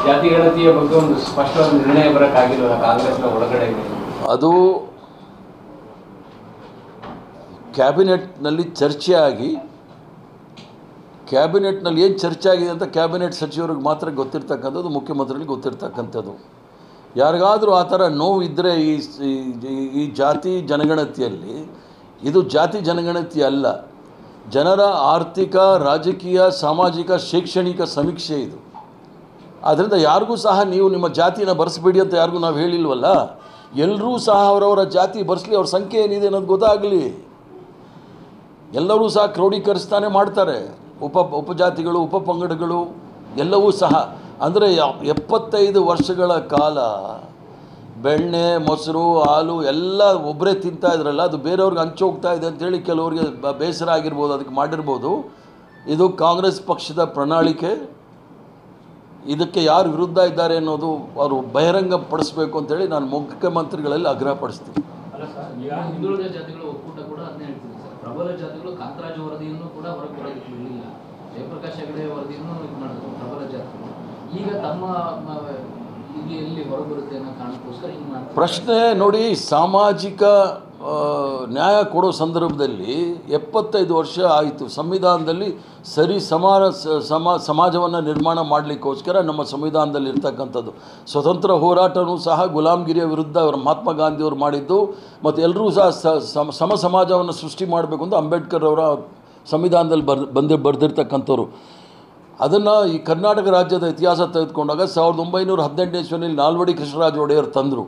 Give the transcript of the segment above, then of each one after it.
ಜಾತಿ ಗಣತಿಯ ಬಗ್ಗೆ ಒಂದು ಸ್ಪಷ್ಟವಾದ ನಿರ್ಣಯ ಬರೋಕ್ಕಾಗಿಲ್ಲ ಕಾಂಗ್ರೆಸ್ನ ಒಳಗಡೆ. ಅದು ಕ್ಯಾಬಿನೆಟ್ನಲ್ಲಿ ಚರ್ಚೆ ಆಗಿ ಕ್ಯಾಬಿನೆಟ್ನಲ್ಲಿ ಏನು ಚರ್ಚೆ ಆಗಿದೆ ಅಂತ ಕ್ಯಾಬಿನೆಟ್ ಸಚಿವರಿಗೆ ಮಾತ್ರ ಗೊತ್ತಿರ್ತಕ್ಕಂಥದ್ದು, ಮುಖ್ಯಮಂತ್ರಿಗಳಿಗೆ ಗೊತ್ತಿರ್ತಕ್ಕಂಥದ್ದು. ಯಾರಿಗಾದರೂ ಆ ಥರ ನೋವು ಇದ್ದರೆ ಈ ಜಾತಿ ಜನಗಣತಿಯಲ್ಲಿ, ಇದು ಜಾತಿ ಜನಗಣತಿ ಅಲ್ಲ, ಜನರ ಆರ್ಥಿಕ, ರಾಜಕೀಯ, ಸಾಮಾಜಿಕ, ಶೈಕ್ಷಣಿಕ ಸಮೀಕ್ಷೆ ಇದು. ಆದ್ದರಿಂದ ಯಾರಿಗೂ ಸಹ ನೀವು ನಿಮ್ಮ ಜಾತಿನ ಬರೆಸಬೇಡಿ ಅಂತ ಯಾರಿಗೂ ನಾವು ಹೇಳಿಲ್ವಲ್ಲ. ಎಲ್ಲರೂ ಸಹ ಅವರವರ ಜಾತಿ ಬರೆಸಲಿ, ಅವ್ರ ಸಂಖ್ಯೆ ಏನಿದೆ ಅನ್ನೋದು ಗೊತ್ತಾಗಲಿ. ಎಲ್ಲರೂ ಸಹ ಕ್ರೋಢೀಕರಿಸ್ತಾನೆ ಮಾಡ್ತಾರೆ. ಉಪಜಾತಿಗಳು, ಉಪಪಂಗಡಗಳು ಎಲ್ಲವೂ ಸಹ. ಅಂದರೆ 75 ವರ್ಷಗಳ ಕಾಲ ಬೆಣ್ಣೆ, ಮೊಸರು, ಹಾಲು ಎಲ್ಲ ಒಬ್ಬರೇ ತಿಂತಾ ಇದ್ರಲ್ಲ, ಅದು ಬೇರೆಯವ್ರಿಗೆ ಹಂಚೋಗ್ತಾ ಇದೆ ಅಂತೇಳಿ ಕೆಲವರಿಗೆ ಬೇಸರ ಆಗಿರ್ಬೋದು, ಅದಕ್ಕೆ ಮಾಡಿರ್ಬೋದು. ಇದು ಕಾಂಗ್ರೆಸ್ ಪಕ್ಷದ ಪ್ರಣಾಳಿಕೆ. ಇದಕ್ಕೆ ಯಾರು ವಿರುದ್ಧ ಇದ್ದಾರೆ ಅನ್ನೋದು ಅವರು ಬಹಿರಂಗ ಪಡಿಸಬೇಕು ಅಂತೇಳಿ ನಾನು ಮುಖ್ಯಮಂತ್ರಿಗಳಲ್ಲಿ ಆಗ್ರಹಪಡಿಸ್ತೀನಿ. ಅಲ್ಲ ಸರ್, ಈಗ ಹಿಂದುಳಿದ ಜಾತಿಗಳ ಒಕ್ಕೂಟ ಕೂಡ ಅದನ್ನೇ ಹೇಳ್ತೀನಿ ಸರ್. ಪ್ರಬಲ ಜಾತಿಗಳು ಕಾಂತರಾಜು ವರದಿಯನ್ನು ಕೂಡ ಹೊರಗೆ ಬರೋದಿಲ್ಲ, ಜಯಪ್ರಕಾಶ್ ಹೆಗಡೆ ವರದಿಯನ್ನು ಇದು ಮಾಡಿದ್ರು ಪ್ರಬಲ ಜಾತಿಗಳು. ಈಗ ತಮ್ಮ ಎಲ್ಲಿ ಹೊರಬರುತ್ತೆ ಅನ್ನೋ ಕಾರಣಕ್ಕೋಸ್ಕರ ಹಿಂಗೆ ಮಾಡ್ತಾರೆ. ಪ್ರಶ್ನೆ ನೋಡಿ, ಸಾಮಾಜಿಕ ನ್ಯಾಯ ಕೊಡೋ ಸಂದರ್ಭದಲ್ಲಿ 75 ವರ್ಷ ಆಯಿತು. ಸಂವಿಧಾನದಲ್ಲಿ ಸರಿ ಸಮಾಜವನ್ನು ನಿರ್ಮಾಣ ಮಾಡಲಿಕ್ಕೋಸ್ಕರ ನಮ್ಮ ಸಂವಿಧಾನದಲ್ಲಿ ಇರ್ತಕ್ಕಂಥದ್ದು. ಸ್ವತಂತ್ರ ಹೋರಾಟವೂ ಸಹ ಗುಲಾಮಗಿರಿಯ ವಿರುದ್ಧ ಮಹಾತ್ಮ ಗಾಂಧಿಯವರು ಮಾಡಿದ್ದು, ಮತ್ತು ಎಲ್ಲರೂ ಸಹ ಸಮಾಜವನ್ನು ಸೃಷ್ಟಿ ಮಾಡಬೇಕು ಅಂತ ಅಂಬೇಡ್ಕರ್ ಅವರ ಸಂವಿಧಾನದಲ್ಲಿ ಬರೆದಿರ್ತಕ್ಕಂಥವ್ರು. ಅದನ್ನು ಈ ಕರ್ನಾಟಕ ರಾಜ್ಯದ ಇತಿಹಾಸ ತೆಗೆದುಕೊಂಡಾಗ 1918ನೇ ಇಸ್ವಿಯಲ್ಲಿ ನಾಲ್ವಡಿ ಕೃಷ್ಣರಾಜ ಒಡೆಯರ್ ತಂದರು.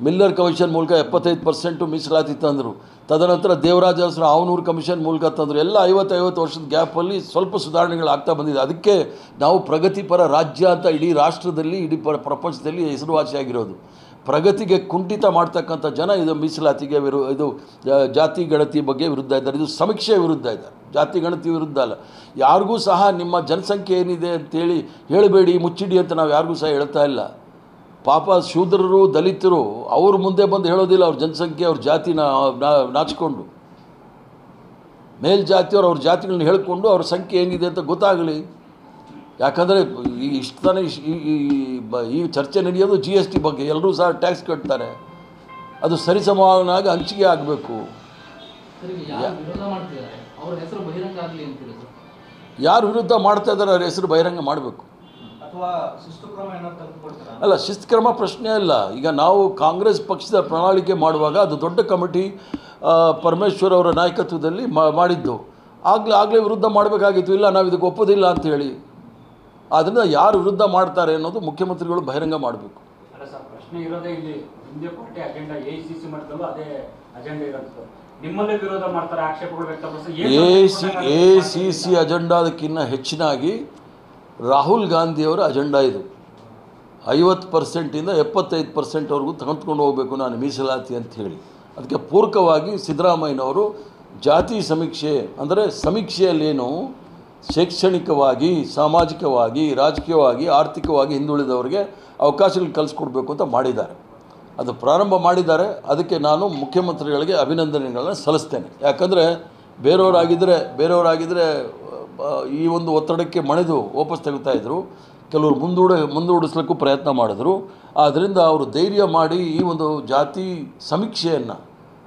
ಮಿಲ್ಲರ್ ಕಮಿಷನ್ ಮೂಲಕ 75% ಮೀಸಲಾತಿ ತಂದರು. ತದನಂತರ ದೇವರಾಜ ಅರಸರು ಆವನೂರು ಕಮಿಷನ್ ಮೂಲಕ ತಂದರು. ಎಲ್ಲ 50 ವರ್ಷದ ಗ್ಯಾಪಲ್ಲಿ ಸ್ವಲ್ಪ ಸುಧಾರಣೆಗಳಾಗ್ತಾ ಬಂದಿದೆ. ಅದಕ್ಕೆ ನಾವು ಪ್ರಗತಿಪರ ರಾಜ್ಯ ಅಂತ ಇಡೀ ರಾಷ್ಟ್ರದಲ್ಲಿ, ಇಡೀ ಪ್ರಪಂಚದಲ್ಲಿ ಹೆಸರುವಾಸಿಯಾಗಿರೋದು. ಪ್ರಗತಿಗೆ ಕುಂಠಿತ ಮಾಡ್ತಕ್ಕಂಥ ಜನ ಇದು ಮೀಸಲಾತಿಗೆ ಇದು ಜಾತಿ ಗಣತಿ ಬಗ್ಗೆ ವಿರುದ್ಧ ಇದ್ದಾರೆ. ಇದು ಸಮೀಕ್ಷೆ ವಿರುದ್ಧ ಇದ್ದಾರೆ, ಜಾತಿ ಗಣತಿ ವಿರುದ್ಧ ಅಲ್ಲ. ಯಾರಿಗೂ ಸಹ ನಿಮ್ಮ ಜನಸಂಖ್ಯೆ ಏನಿದೆ ಅಂತೇಳಿ ಹೇಳಬೇಡಿ, ಮುಚ್ಚಿಡಿ ಅಂತ ನಾವು ಯಾರಿಗೂ ಸಹ ಹೇಳ್ತಾ ಇಲ್ಲ. ಪಾಪ ಶೂದ್ರರು, ದಲಿತರು ಅವರು ಮುಂದೆ ಬಂದು ಹೇಳೋದಿಲ್ಲ ಅವ್ರ ಜನಸಂಖ್ಯೆ, ಅವ್ರ ಜಾತಿನ ನಾಚಿಕೊಂಡು. ಮೇಲ್ಜಾತಿಯವರು ಅವ್ರ ಜಾತಿಗಳನ್ನ ಹೇಳ್ಕೊಂಡು ಅವ್ರ ಸಂಖ್ಯೆ ಏನಿದೆ ಅಂತ ಗೊತ್ತಾಗಲಿ. ಯಾಕಂದರೆ ಇಷ್ಟು ತಾನೇ ಈ ಚರ್ಚೆ ನಡೆಯೋದು GST ಬಗ್ಗೆ. ಎಲ್ಲರೂ ಸಹ ಟ್ಯಾಕ್ಸ್ ಕಟ್ತಾರೆ, ಅದು ಸರಿಸಮಾನಾಗಿ ಹಂಚಿಕೆ ಆಗಬೇಕು. ಯಾರು ವಿರುದ್ಧ ಮಾಡ್ತಾ ಇದ್ದಾರೆ ಅವ್ರ ಹೆಸರು ಬಹಿರಂಗ ಮಾಡಬೇಕು. ಅಲ್ಲ, ಶಿಸ್ತು ಕ್ರಮ ಪ್ರಶ್ನೆ ಅಲ್ಲ. ಈಗ ನಾವು ಕಾಂಗ್ರೆಸ್ ಪಕ್ಷದ ಪ್ರಣಾಳಿಕೆ ಮಾಡುವಾಗ ಅದು ದೊಡ್ಡ ಕಮಿಟಿ ಪರಮೇಶ್ವರ್ ಅವರ ನಾಯಕತ್ವದಲ್ಲಿ ಮಾಡಿದ್ದು. ಆಗಲೇ ವಿರುದ್ಧ ಮಾಡಬೇಕಾಗಿತ್ತು. ಇಲ್ಲ, ನಾವು ಇದಕ್ಕೆ ಒಪ್ಪೋದಿಲ್ಲ ಅಂಥೇಳಿ. ಆದ್ದರಿಂದ ಯಾರು ವಿರುದ್ಧ ಮಾಡ್ತಾರೆ ಅನ್ನೋದು ಮುಖ್ಯಮಂತ್ರಿಗಳು ಬಹಿರಂಗ ಮಾಡಬೇಕು. ಅಲ್ಲ ಸರ್, ಪ್ರಶ್ನೆ ಇರೋದೇ ಇಲ್ಲಿ ಹಿಂದೆ ಪಾರ್ಟಿ ಅಜೆಂಡಾ AICC ಮಾಡ್ತಲ್ಲೋ ಅದೇ ಅಜೆಂಡಾ ಇರೋದು. ನಿಮ್ಮಲ್ಲೇ ವಿರೋಧ ಮಾಡ್ತಾರೆ, ಆಕ್ಷೇಪಗಳು ವ್ಯಕ್ತಪಡಿಸಿ AICC ಅಜೆಂಡಾದಕ್ಕಿಂತ ಹೆಚ್ಚಿನಾಗಿ ರಾಹುಲ್ ಗಾಂಧಿಯವರ ಅಜೆಂಡಾ ಇದು. 50%ಇಂದ 75%ವರೆಗೂ ತೆಗೆದುಕೊಂಡು ಹೋಗಬೇಕು ನಾನು ಮೀಸಲಾತಿ ಅಂತ ಹೇಳಿ. ಅದಕ್ಕೆ ಪೂರಕವಾಗಿ ಸಿದ್ದರಾಮಯ್ಯನವರು ಜಾತಿ ಸಮೀಕ್ಷೆ, ಅಂದರೆ ಸಮೀಕ್ಷೆಯಲ್ಲೇನು ಶೈಕ್ಷಣಿಕವಾಗಿ, ಸಾಮಾಜಿಕವಾಗಿ, ರಾಜಕೀಯವಾಗಿ, ಆರ್ಥಿಕವಾಗಿ ಹಿಂದುಳಿದವರಿಗೆ ಅವಕಾಶಗಳು ಕಲಿಸ್ಕೊಡ್ಬೇಕು ಅಂತ ಮಾಡಿದ್ದಾರೆ. ಅದು ಪ್ರಾರಂಭ ಮಾಡಿದ್ದಾರೆ. ಅದಕ್ಕೆ ನಾನು ಮುಖ್ಯಮಂತ್ರಿಗಳಿಗೆ ಅಭಿನಂದನೆಗಳನ್ನು ಸಲ್ಲಿಸ್ತೇನೆ. ಯಾಕಂದರೆ ಬೇರೆಯವರಾಗಿದ್ದರೆ ಈ ಒಂದು ಒತ್ತಡಕ್ಕೆ ಮಣಿದು ವಾಪಸ್ ತೆಗಿತಾಯಿದ್ರು. ಕೆಲವರು ಮುಂದೂಡಿಸ್ಲಿಕ್ಕೂ ಪ್ರಯತ್ನ ಮಾಡಿದ್ರು. ಆದ್ದರಿಂದ ಅವರು ಧೈರ್ಯ ಮಾಡಿ ಈ ಒಂದು ಜಾತಿ ಸಮೀಕ್ಷೆಯನ್ನು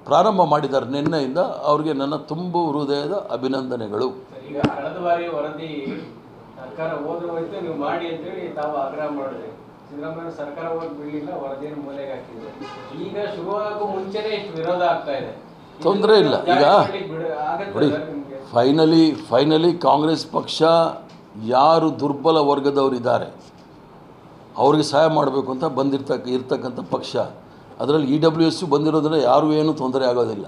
ಪ್ರಾರಂಭ ಮಾಡಿದ್ದಾರೆ ನಿನ್ನೆಯಿಂದ. ಅವರಿಗೆ ನನ್ನ ತುಂಬು ಹೃದಯದ ಅಭಿನಂದನೆಗಳು. ಈಗ ಕಳೆದ ಬಾರಿ ವರದಿ ಸರ್ಕಾರ ಹೋಯ್ತು, ನೀವು ಮಾಡಿ ಅಂತೇಳಿ ತಾವು ಆಗ್ರಹ ಮಾಡಿದ್ರಿ. ಸಿದ್ದರಾಮಯ್ಯ ಸರ್ಕಾರ ಹೋಗಿ ಬಿಡಲಿಲ್ಲ, ವರದಿಯನ್ನು ಮೂಲೆಗೆ ಹಾಕಿದ್ರು. ಈಗ ಶುರುವಾಗೋ ಮುಂಚೆನೇ ಇಷ್ಟು ವಿರೋಧ ಆಗ್ತಾ ಇದೆ. ತೊಂದರೆ ಇಲ್ಲ. ಈಗ ನೋಡಿ, ಫೈನಲಿ ಕಾಂಗ್ರೆಸ್ ಪಕ್ಷ ಯಾರು ದುರ್ಬಲ ವರ್ಗದವರಿದ್ದಾರೆ ಅವ್ರಿಗೆ ಸಹಾಯ ಮಾಡಬೇಕು ಅಂತ ಇರ್ತಕ್ಕಂಥ ಪಕ್ಷ. ಅದರಲ್ಲಿ EWS ಬಂದಿರೋದ್ರೆ ಯಾರೂ ಏನೂ ತೊಂದರೆ ಆಗೋದಿಲ್ಲ.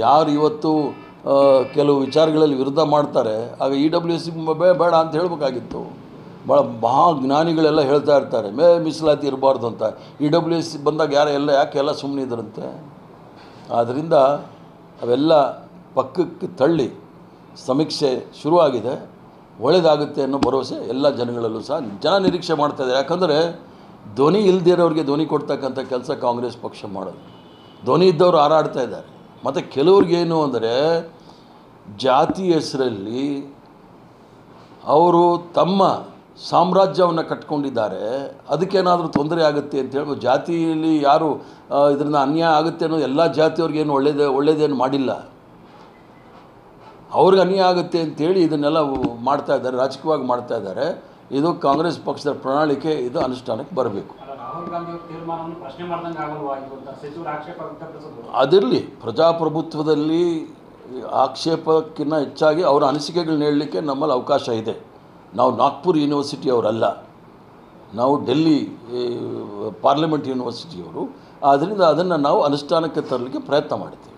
ಯಾರು ಇವತ್ತು ಕೆಲವು ವಿಚಾರಗಳಲ್ಲಿ ವಿರುದ್ಧ ಮಾಡ್ತಾರೆ, ಆಗ EWS ಬೇಡ ಅಂತ ಹೇಳಬೇಕಾಗಿತ್ತು. ಭಾಳ ಮಹಾಜ್ಞಾನಿಗಳೆಲ್ಲ ಹೇಳ್ತಾ ಇರ್ತಾರೆ ಮೀಸಲಾತಿ ಇರಬಾರ್ದು ಅಂತ. EWS ಬಂದಾಗ ಯಾಕೆಲ್ಲ ಸುಮ್ಮನೆ ಇದ್ರಂತೆ. ಆದ್ದರಿಂದ ಅವೆಲ್ಲ ಪಕ್ಕಕ್ಕೆ ತಳ್ಳಿ ಸಮೀಕ್ಷೆ ಶುರುವಾಗಿದೆ, ಒಳ್ಳೆಯದಾಗುತ್ತೆ ಅನ್ನೋ ಭರವಸೆ ಎಲ್ಲ ಜನಗಳಲ್ಲೂ ಸಹ ಜನ ನಿರೀಕ್ಷೆ ಮಾಡ್ತಾಯಿದ್ದಾರೆ. ಯಾಕಂದರೆ ಧ್ವನಿ ಇಲ್ಲದಿರೋರಿಗೆ ಧ್ವನಿ ಕೊಡ್ತಕ್ಕಂಥ ಕೆಲಸ ಕಾಂಗ್ರೆಸ್ ಪಕ್ಷ ಮಾಡೋದು. ಧ್ವನಿ ಇದ್ದವರು ಹಾರಾಡ್ತಾ ಇದ್ದಾರೆ. ಮತ್ತು ಕೆಲವ್ರಿಗೇನು ಅಂದರೆ ಜಾತಿ ಹೆಸರಲ್ಲಿ ಅವರು ತಮ್ಮ ಸಾಮ್ರಾಜ್ಯವನ್ನು ಕಟ್ಕೊಂಡಿದ್ದಾರೆ, ಅದಕ್ಕೇನಾದರೂ ತೊಂದರೆ ಆಗುತ್ತೆ ಅಂತ ಹೇಳ್ಬೋದು. ಜಾತಿಯಲ್ಲಿ ಯಾರು ಇದರಿಂದ ಅನ್ಯಾಯ ಆಗುತ್ತೆ ಅನ್ನೋ ಎಲ್ಲ ಜಾತಿಯವ್ರಿಗೇನು ಒಳ್ಳೇದೇನು ಮಾಡಿಲ್ಲ. ಅವ್ರಿಗೆ ಅನ್ಯಾಯ ಆಗುತ್ತೆ ಅಂತೇಳಿ ಇದನ್ನೆಲ್ಲ ಮಾಡ್ತಾ ಇದ್ದಾರೆ, ರಾಜಕೀಯವಾಗಿ ಮಾಡ್ತಾ ಇದ್ದಾರೆ. ಇದು ಕಾಂಗ್ರೆಸ್ ಪಕ್ಷದ ಪ್ರಣಾಳಿಕೆ, ಇದು ಅನುಷ್ಠಾನಕ್ಕೆ ಬರಬೇಕು. ರಾಹುಲ್ ಗಾಂಧಿ ಅವರ ತೀರ್ಮಾನವನ್ನು ಪ್ರಶ್ನೆ ಮಾಡ್ದಂಗೆ ಆಗಲ್ವಾ ಅಂತ ಸಚಿವರು ಆಕ್ಷೇಪ ವ್ಯಕ್ತಪಡಿಸಿದ್ರು. ಅದಿರಲಿ, ಪ್ರಜಾಪ್ರಭುತ್ವದಲ್ಲಿ ಆಕ್ಷೇಪಕ್ಕಿಂತ ಹೆಚ್ಚಾಗಿ ಅವರ ಅನಿಸಿಕೆಗಳನ್ನ ಹೇಳಲಿಕ್ಕೆ ನಮ್ಮಲ್ಲಿ ಅವಕಾಶ ಇದೆ. ನಾವು ನಾಗ್ಪುರ್ ಯೂನಿವರ್ಸಿಟಿಯವರಲ್ಲ, ನಾವು ಡೆಲ್ಲಿ ಪಾರ್ಲಿಮೆಂಟ್ ಯೂನಿವರ್ಸಿಟಿಯವರು. ಆದ್ದರಿಂದ ಅದನ್ನು ನಾವು ಅನುಷ್ಠಾನಕ್ಕೆ ತರಲಿಕ್ಕೆ ಪ್ರಯತ್ನ ಮಾಡ್ತೀವಿ.